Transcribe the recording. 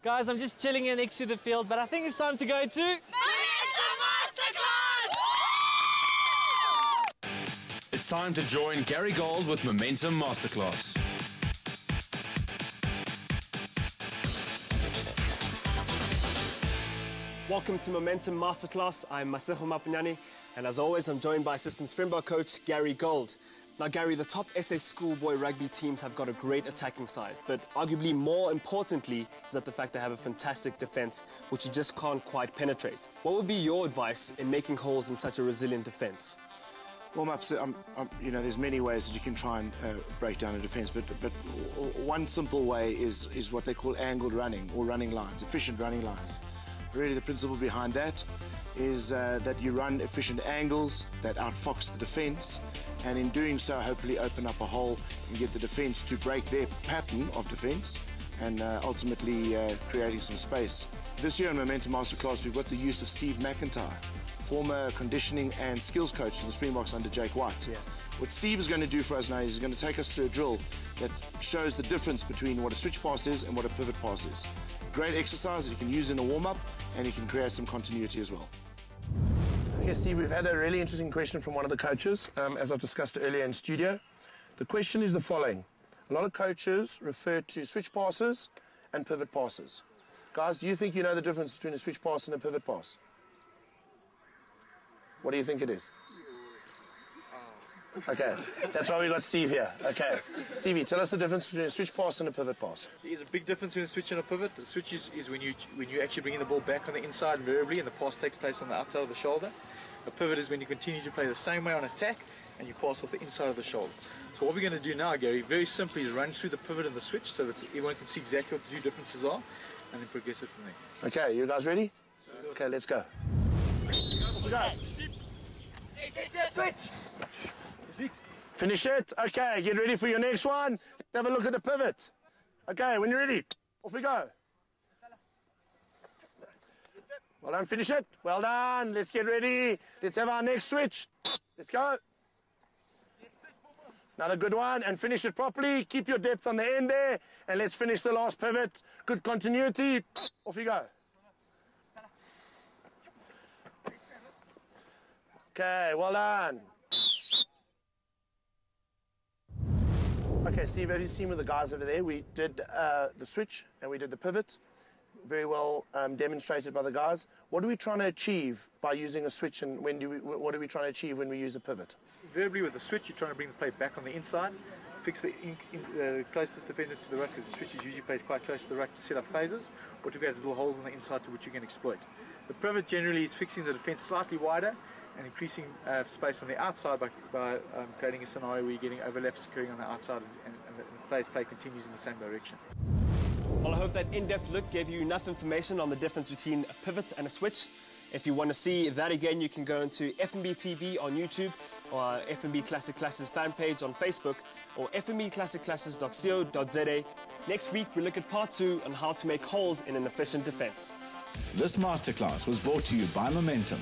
Guys, I'm just chilling here next to the field, but I think it's time to go to... Momentum Masterclass! It's time to join Gary Gold with Momentum Masterclass. Welcome to Momentum Masterclass. I'm Masego Mapunyani, and as always, I'm joined by assistant Springbok coach Gary Gold. Now, Gary, the top SA schoolboy rugby teams have got a great attacking side, but arguably more importantly is that the fact they have a fantastic defence, which you just can't quite penetrate. What would be your advice in making holes in such a resilient defence? Well, Maps, you know, there's many ways that you can try and break down a defence, but one simple way is what they call angled running, or running lines, efficient running lines. Really, the principle behind that is that you run efficient angles that outfox the defence, and in doing so, hopefully open up a hole and get the defence to break their pattern of defence, and ultimately creating some space. This year in Momentum Masterclass, we've got the use of Steve McIntyre, former conditioning and skills coach in the Springboks under Jake White. Yeah. What Steve is going to do for us now is he's going to take us through a drill that shows the difference between what a switch pass is and what a pivot pass is. Great exercise that you can use in a warm-up, and you can create some continuity as well. Okay, Steve, we've had a really interesting question from one of the coaches, as I've discussed earlier in studio. The question is the following. A lot of coaches refer to switch passes and pivot passes. Guys, do you think you know the difference between a switch pass and a pivot pass? What do you think it is? Okay, that's why we got Steve here. Okay, Stevie, tell us the difference between a switch pass and a pivot pass. There's a big difference between a switch and a pivot. The switch is when you actually bring the ball back on the inside variably and the pass takes place on the outside of the shoulder. A pivot is when you continue to play the same way on attack and you pass off the inside of the shoulder. So what we're going to do now, Gary, very simply is run through the pivot and the switch so that everyone can see exactly what the two differences are and then progress it from there. Okay, you guys ready? Okay, let's go. Switch! Finish it. Okay, get ready for your next one. Have a look at the pivot. Okay, when you're ready, off we go. Well done, finish it. Well done. Let's get ready. Let's have our next switch. Let's go. Another good one, and finish it properly. Keep your depth on the end there, and let's finish the last pivot. Good continuity. Off you go. Okay, well done. Okay, Steve, have you seen with the guys over there? We did the switch and we did the pivot. Very well demonstrated by the guys. What are we trying to achieve by using a switch, and what are we trying to achieve when we use a pivot? Verbally with the switch, you're trying to bring the play back on the inside, fix the closest defenders to the ruck, because the switch is usually plays quite close to the ruck to set up phases, or to create little holes on the inside to which you can exploit. The pivot generally is fixing the defence slightly wider and increasing space on the outside by creating a scenario where you're getting overlaps occurring on the outside and the phase play continues in the same direction. Well, I hope that in-depth look gave you enough information on the difference between a pivot and a switch. If you want to see that again, you can go into FNB TV on YouTube, or FNB Classic Classes fan page on Facebook, or fnbclassicclasses.co.za. Next week, we look at part 2 on how to make holes in an efficient defence. This masterclass was brought to you by Momentum.